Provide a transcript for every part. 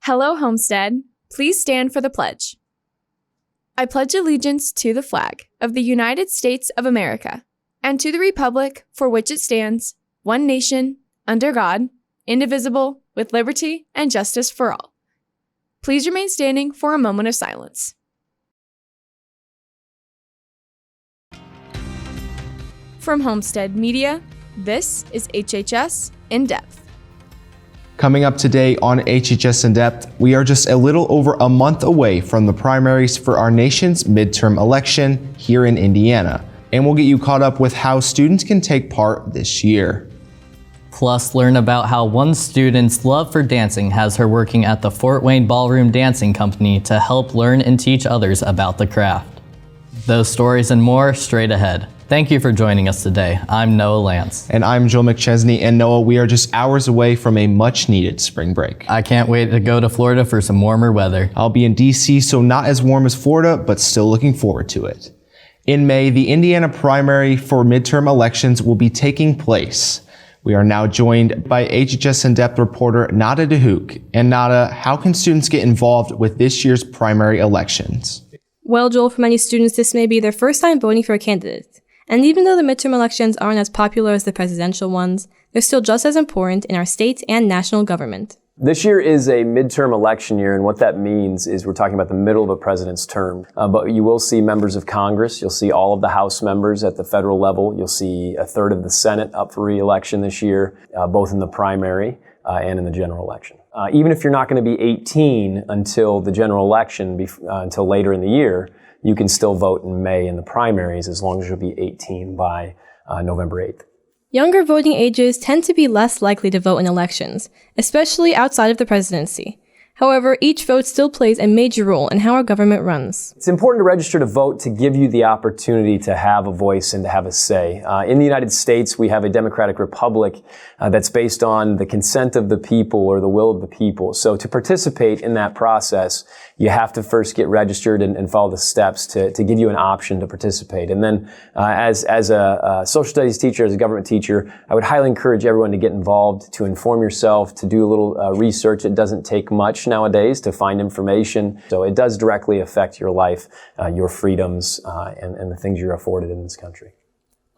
Hello, Homestead. Please stand for the pledge. I pledge allegiance to the flag of the United States of America and to the republic for which it stands, one nation, under God, indivisible, with liberty and justice for all. Please remain standing for a moment of silence. From Homestead Media, this is HHS In Depth. Coming up today on HHS In Depth, we are just a little over a month away from the primaries for our nation's midterm election here in Indiana, and we'll get you caught up with how students can take part this year. Plus, learn about how one student's love for dancing has her working at the Fort Wayne Ballroom Dancing Company to help learn and teach others about the craft. Those stories and more straight ahead. Thank you for joining us today. I'm Noah Lance. And I'm Joe McChesney. And Noah, we are just hours away from a much needed spring break. I can't wait to go to Florida for some warmer weather. I'll be in DC, so not as warm as Florida, but still looking forward to it. In May, the Indiana primary for midterm elections will be taking place. We are now joined by HHS In Depth reporter Nada DeHook. And Nada, how can students get involved with this year's primary elections? Well, Joel, for many students, this may be their first time voting for a candidate. And even though the midterm elections aren't as popular as the presidential ones, they're still just as important in our state and national government. This year is a midterm election year, and what that means is we're talking about the middle of a president's term. But you will see members of Congress, you'll see all of the House members at the federal level, you'll see a third of the Senate up for re-election this year, both in the primary and in the general election. Even if you're not going to be 18 until the general election, until later in the year, you can still vote in May in the primaries as long as you'll be 18 by November 8th. Younger voting ages tend to be less likely to vote in elections, especially outside of the presidency. However, each vote still plays a major role in how our government runs. It's important to register to vote to give you the opportunity to have a voice and to have a say. In the United States, we have a democratic republic that's based on the consent of the people or the will of the people. So to participate in that process, you have to first get registered and follow the steps to give you an option to participate. And then as a social studies teacher, as a government teacher, I would highly encourage everyone to get involved, to inform yourself, to do a little research. It doesn't take much nowadays to find information. So it does directly affect your life, your freedoms, and the things you're afforded in this country.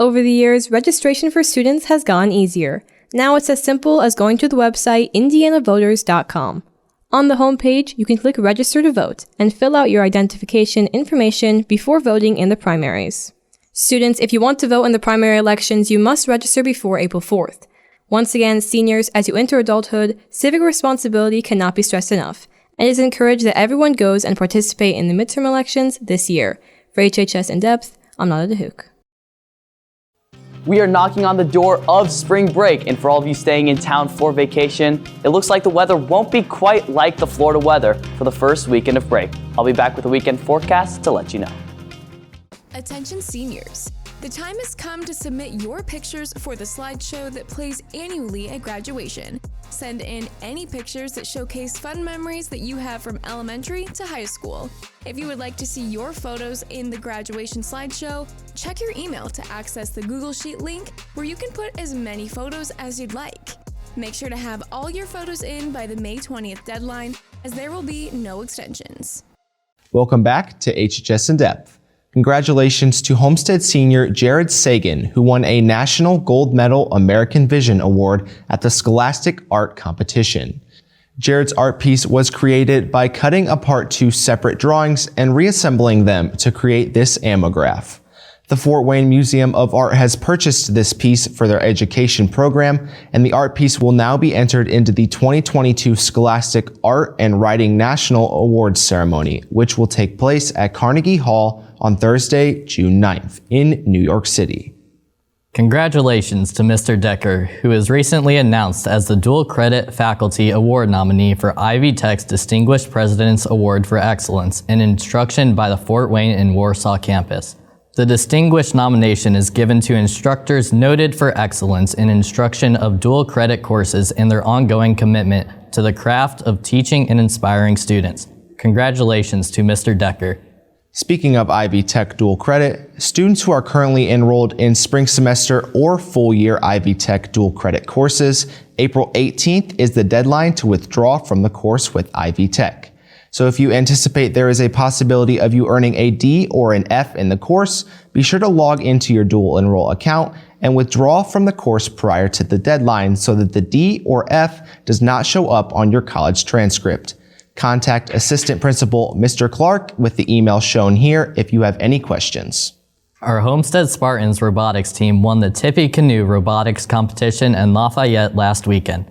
Over the years, registration for students has gotten easier. Now it's as simple as going to the website indianavoters.com. On the homepage, you can click Register to Vote and fill out your identification information before voting in the primaries. Students, if you want to vote in the primary elections, you must register before April 4th. Once again, seniors, as you enter adulthood, civic responsibility cannot be stressed enough, and it is encouraged that everyone goes and participate in the midterm elections this year. For HHS In Depth, I'm Nada DeHook. We are knocking on the door of spring break, and for all of you staying in town for vacation, it looks like the weather won't be quite like the Florida weather for the first weekend of break. I'll be back with a weekend forecast to let you know. Attention seniors. The time has come to submit your pictures for the slideshow that plays annually at graduation. Send in any pictures that showcase fun memories that you have from elementary to high school. If you would like to see your photos in the graduation slideshow, check your email to access the Google Sheet link where you can put as many photos as you'd like. Make sure to have all your photos in by the May 20th deadline, as there will be no extensions. Welcome back to HHS In Depth. Congratulations to Homestead senior Jared Sagan, who won a National Gold Medal American Vision Award at the Scholastic Art Competition. Jared's art piece was created by cutting apart two separate drawings and reassembling them to create this amograph. The Fort Wayne Museum of Art has purchased this piece for their education program, and the art piece will now be entered into the 2022 Scholastic Art and Writing National Awards Ceremony, which will take place at Carnegie Hall on Thursday, June 9th in New York City. Congratulations to Mr. Decker, who was recently announced as the Dual Credit Faculty Award nominee for Ivy Tech's Distinguished President's Award for Excellence in Instruction by the Fort Wayne and Warsaw campus. The distinguished nomination is given to instructors noted for excellence in instruction of dual credit courses and their ongoing commitment to the craft of teaching and inspiring students. Congratulations to Mr. Decker. Speaking of Ivy Tech dual credit, students who are currently enrolled in spring semester or full year Ivy Tech dual credit courses, April 18th is the deadline to withdraw from the course with Ivy Tech. So if you anticipate there is a possibility of you earning a D or an F in the course, be sure to log into your dual enroll account and withdraw from the course prior to the deadline so that the D or F does not show up on your college transcript. Contact Assistant Principal Mr. Clark with the email shown here if you have any questions. Our Homestead Spartans robotics team won the Tippy Canoe robotics competition in Lafayette last weekend.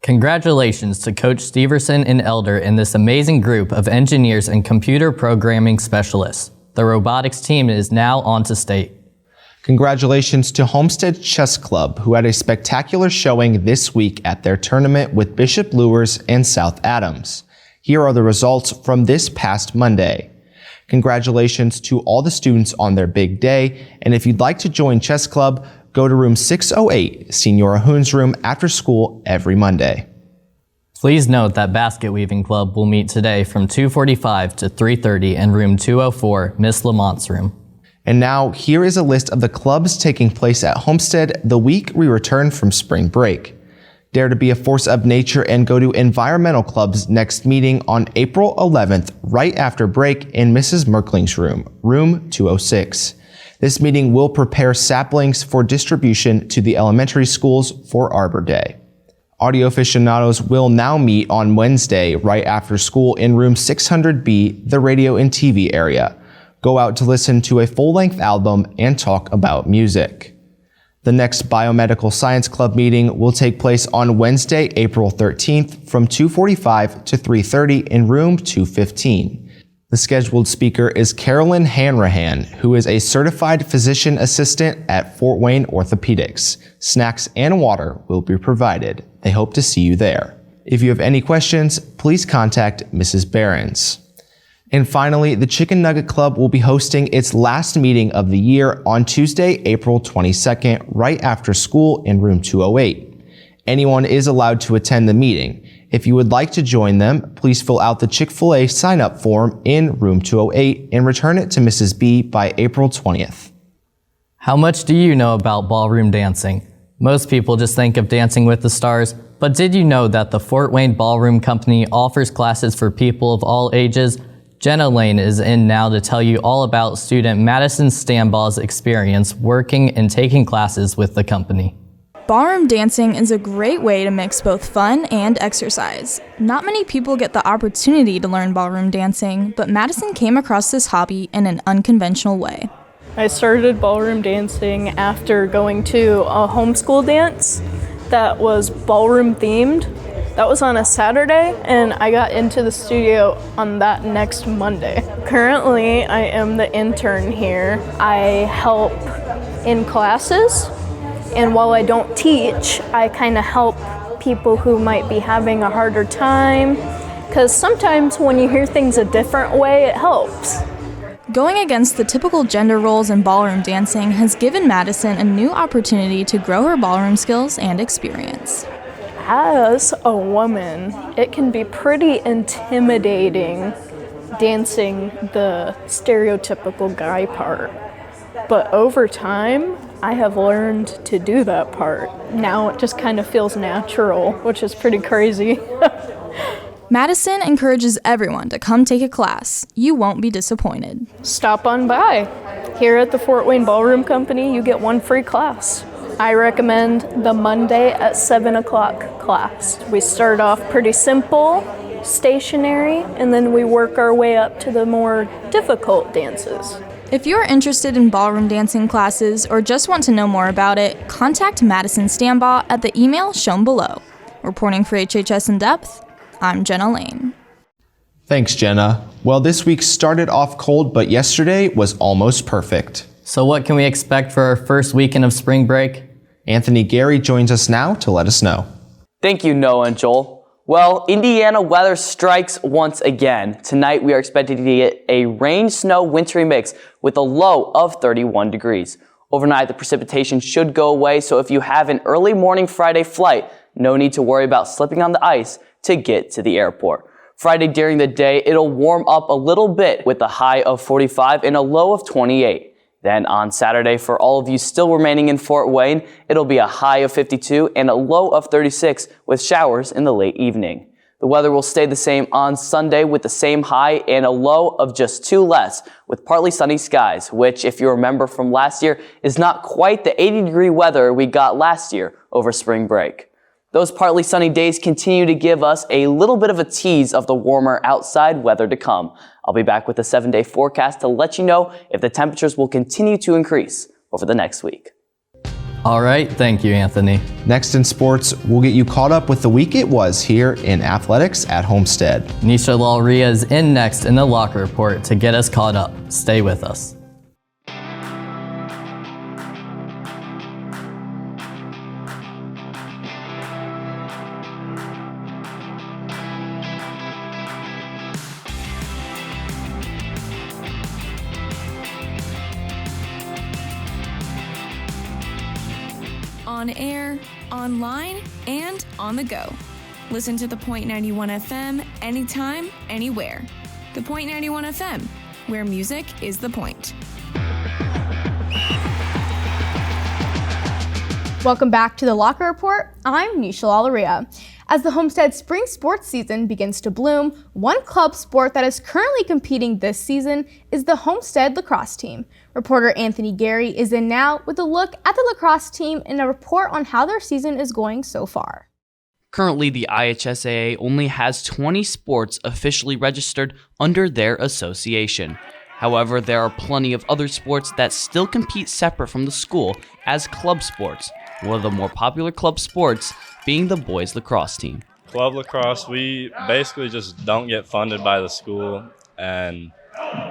Congratulations to Coach Steverson and Elder and this amazing group of engineers and computer programming specialists. The robotics team is now on to state. Congratulations to Homestead Chess Club, who had a spectacular showing this week at their tournament with Bishop Luers and South Adams. Here are the results from this past Monday. Congratulations to all the students on their big day, and if you'd like to join Chess Club, go to room 608, Senora Hoon's room, after school every Monday. Please note that Basket Weaving Club will meet today from 2:45 to 3:30 in room 204, Miss Lamont's room. And now, here is a list of the clubs taking place at Homestead the week we return from spring break. Dare to be a force of nature and go to Environmental Club's next meeting on April 11th, right after break in Mrs. Merkling's room, room 206. This meeting will prepare saplings for distribution to the elementary schools for Arbor Day. Audio aficionados will now meet on Wednesday, right after school in room 600B, the radio and TV area. Go out to listen to a full-length album and talk about music. The next Biomedical Science Club meeting will take place on Wednesday, April 13th from 2:45 to 3:30 in room 215. The scheduled speaker is Carolyn Hanrahan, who is a certified physician assistant at Fort Wayne Orthopedics. Snacks and water will be provided. They hope to see you there. If you have any questions, please contact Mrs. Behrens. And finally, the Chicken Nugget Club will be hosting its last meeting of the year on Tuesday, April 22nd, right after school in room 208. Anyone is allowed to attend the meeting. If you would like to join them, please fill out the Chick-fil-A sign-up form in room 208 and return it to Mrs. B by April 20th. How much do you know about ballroom dancing? Most people just think of Dancing with the Stars, but did you know that the Fort Wayne Ballroom Company offers classes for people of all ages? Jenna Lane is in now to tell you all about student Madison Stambaugh's experience working and taking classes with the company. Ballroom dancing is a great way to mix both fun and exercise. Not many people get the opportunity to learn ballroom dancing, but Madison came across this hobby in an unconventional way. I started ballroom dancing after going to a homeschool dance that was ballroom themed. That was on a Saturday, and I got into the studio on that next Monday. Currently, I am the intern here. I help in classes, and while I don't teach, I kind of help people who might be having a harder time, because sometimes when you hear things a different way, it helps. Going against the typical gender roles in ballroom dancing has given Madison a new opportunity to grow her ballroom skills and experience. As a woman, it can be pretty intimidating dancing the stereotypical guy part. But over time, I have learned to do that part. Now it just kind of feels natural, which is pretty crazy. Madison encourages everyone to come take a class. You won't be disappointed. Stop on by. Here at the Fort Wayne Ballroom Company, you get one free class. I recommend the Monday at 7 o'clock class. We start off pretty simple, stationary, and then we work our way up to the more difficult dances. If you're interested in ballroom dancing classes or just want to know more about it, contact Madison Stambaugh at the email shown below. Reporting for HHS In Depth, I'm Jenna Lane. Thanks, Jenna. Well, this week started off cold, but yesterday was almost perfect. So what can we expect for our first weekend of spring break? Anthony Gary joins us now to let us know. Thank you, Noah and Joel. Well, Indiana weather strikes once again. Tonight we are expected to get a rain-snow wintry mix with a low of 31 degrees. Overnight, the precipitation should go away, so if you have an early morning Friday flight, no need to worry about slipping on the ice to get to the airport. Friday during the day, it'll warm up a little bit with a high of 45 and a low of 28. Then on Saturday, for all of you still remaining in Fort Wayne, it'll be a high of 52 and a low of 36 with showers in the late evening. The weather will stay the same on Sunday with the same high and a low of just 2 less with partly sunny skies, which, if you remember from last year, is not quite the 80-degree weather we got last year over spring break. Those partly sunny days continue to give us a little bit of a tease of the warmer outside weather to come. I'll be back with a 7-day forecast to let you know if the temperatures will continue to increase over the next week. All right, thank you, Anthony. Next in sports, we'll get you caught up with the week it was here in athletics at Homestead. Nisha Lalria is in next in the Locker Report to get us caught up. Stay with us. On air, online, and on the go. Listen to the Point 91 FM anytime, anywhere. The Point 91 FM, where music is the point. Welcome back to the Locker Report. I'm Nisha Lalria. As the Homestead spring sports season begins to bloom, one club sport that is currently competing this season is the Homestead lacrosse team. Reporter Anthony Gary is in now with a look at the lacrosse team and a report on how their season is going so far. Currently, the IHSAA only has 20 sports officially registered under their association. However, there are plenty of other sports that still compete separate from the school as club sports, one of the more popular club sports being the boys lacrosse team. Club lacrosse, we basically just don't get funded by the school, and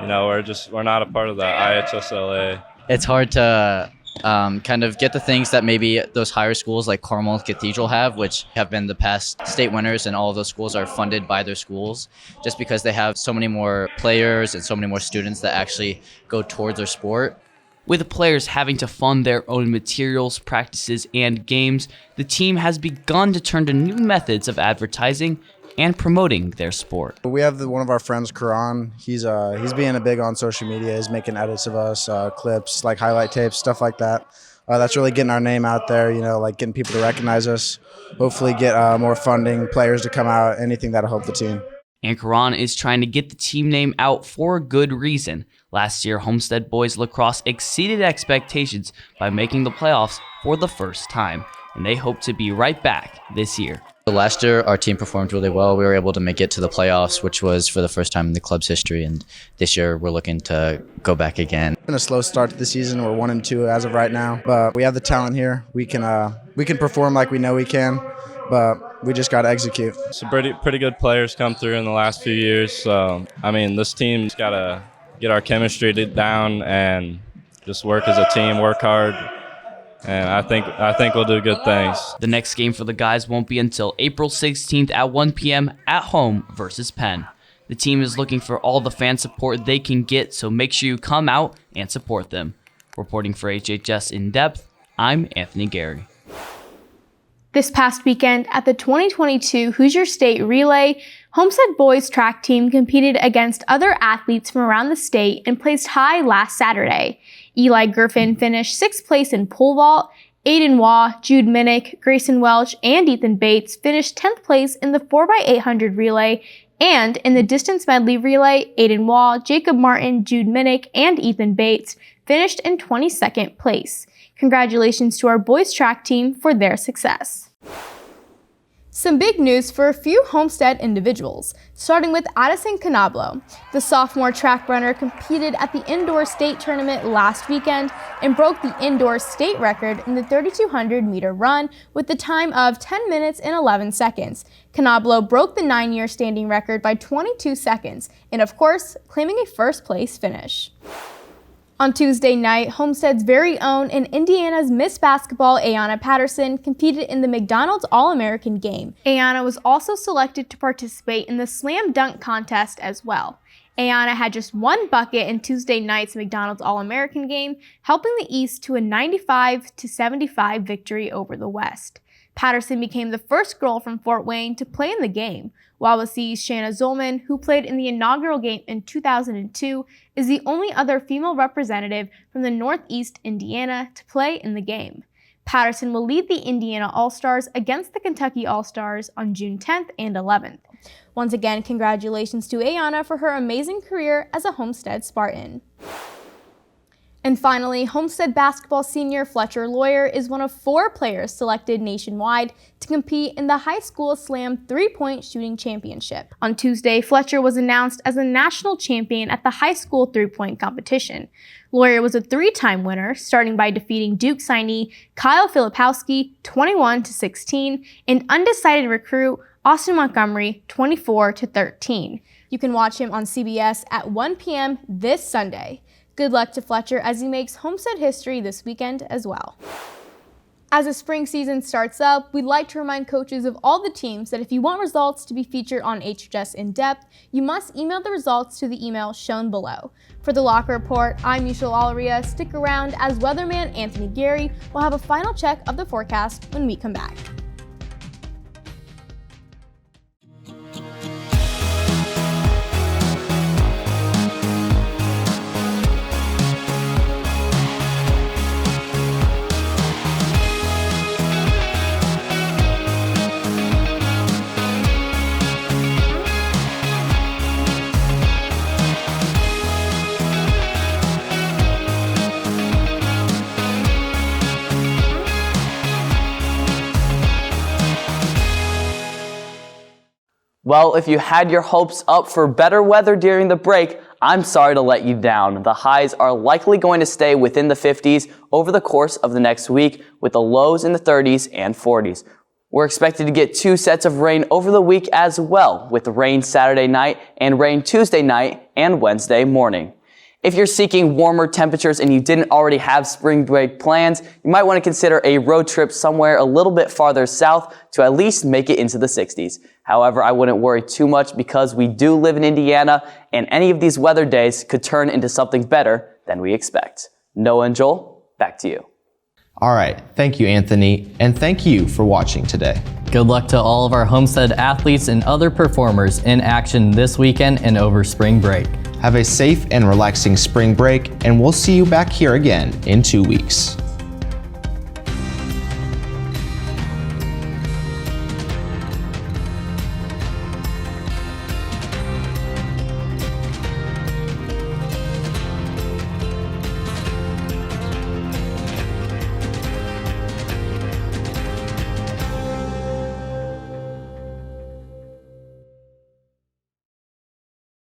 we're not a part of the IHSLA. It's hard to kind of get the things that maybe those higher schools like Carmel and Cathedral have, which have been the past state winners, and all of those schools are funded by their schools just because they have so many more players and so many more students that actually go towards their sport. With the players having to fund their own materials, practices, and games, the team has begun to turn to new methods of advertising and promoting their sport. We have one of our friends, Karan. He's being big on social media. He's making edits of us, clips, like highlight tapes, stuff like that. That's really getting our name out there, like getting people to recognize us. Hopefully get more funding, players to come out, anything that'll help the team. And Karan is trying to get the team name out for a good reason. Last year, Homestead boys lacrosse exceeded expectations by making the playoffs for the first time, and they hope to be right back this year. Last year, our team performed really well. We were able to make it to the playoffs, which was for the first time in the club's history, and this year we're looking to go back again. It's been a slow start to the season. We're 1-2 as of right now, but we have the talent here. We can perform like we know we can, but we just got to execute. Some pretty good players come through in the last few years. So, this team's got to get our chemistry down and just work as a team, work hard. And I think we'll do good things. The next game for the guys won't be until April 16th at 1 p.m. at home versus Penn. The team is looking for all the fan support they can get, so make sure you come out and support them. Reporting for HHS In Depth, I'm Anthony Gary. This past weekend at the 2022 Hoosier State Relay, Homestead boys track team competed against other athletes from around the state and placed high last Saturday. Eli Griffin finished 6th place in pole vault. Aiden Waugh, Jude Minnick, Grayson Welch, and Ethan Bates finished 10th place in the 4x800 relay, and in the distance medley relay, Aiden Waugh, Jacob Martin, Jude Minnick, and Ethan Bates finished in 22nd place. Congratulations to our boys track team for their success. Some big news for a few Homestead individuals, starting with Addison Canablo. The sophomore track runner competed at the indoor state tournament last weekend and broke the indoor state record in the 3,200 meter run with the time of 10 minutes and 11 seconds. Canablo broke the 9-year standing record by 22 seconds and, of course, claiming a first place finish. On Tuesday night, Homestead's very own and Indiana's Miss Basketball Ayanna Patterson competed in the McDonald's All-American game. Ayanna was also selected to participate in the Slam Dunk contest as well. Ayanna had just one bucket in Tuesday night's McDonald's All-American game, helping the East to a 95-75 victory over the West. Patterson became the first girl from Fort Wayne to play in the game. Wawassee's Shanna Zolman, who played in the inaugural game in 2002, is the only other female representative from the Northeast Indiana to play in the game. Patterson will lead the Indiana All-Stars against the Kentucky All-Stars on June 10th and 11th. Once again, congratulations to Ayana for her amazing career as a Homestead Spartan. And finally, Homestead basketball senior Fletcher Lawyer is one of 4 players selected nationwide to compete in the High School Slam 3-point shooting championship. On Tuesday, Fletcher was announced as a national champion at the high school 3-point competition. Lawyer was a 3-time winner, starting by defeating Duke signee Kyle Filipowski 21-16 and undecided recruit Austin Montgomery 24-13. You can watch him on CBS at 1 p.m. this Sunday. Good luck to Fletcher as he makes Homestead history this weekend as well. As the spring season starts up, we'd like to remind coaches of all the teams that if you want results to be featured on HHS In Depth, you must email the results to the email shown below. For the Locker Report, I'm Yushal Alaria. Stick around as weatherman Anthony Gary will have a final check of the forecast when we come back. Well, if you had your hopes up for better weather during the break, I'm sorry to let you down. The highs are likely going to stay within the 50s over the course of the next week, with the lows in the 30s and 40s. We're expected to get 2 sets of rain over the week as well, with rain Saturday night and rain Tuesday night and Wednesday morning. If you're seeking warmer temperatures and you didn't already have spring break plans, you might want to consider a road trip somewhere a little bit farther south to at least make it into the 60s. However, I wouldn't worry too much because we do live in Indiana and any of these weather days could turn into something better than we expect. Noah and Joel, back to you. All right, thank you, Anthony, and thank you for watching today. Good luck to all of our Homestead athletes and other performers in action this weekend and over spring break. Have a safe and relaxing spring break, and we'll see you back here again in 2 weeks.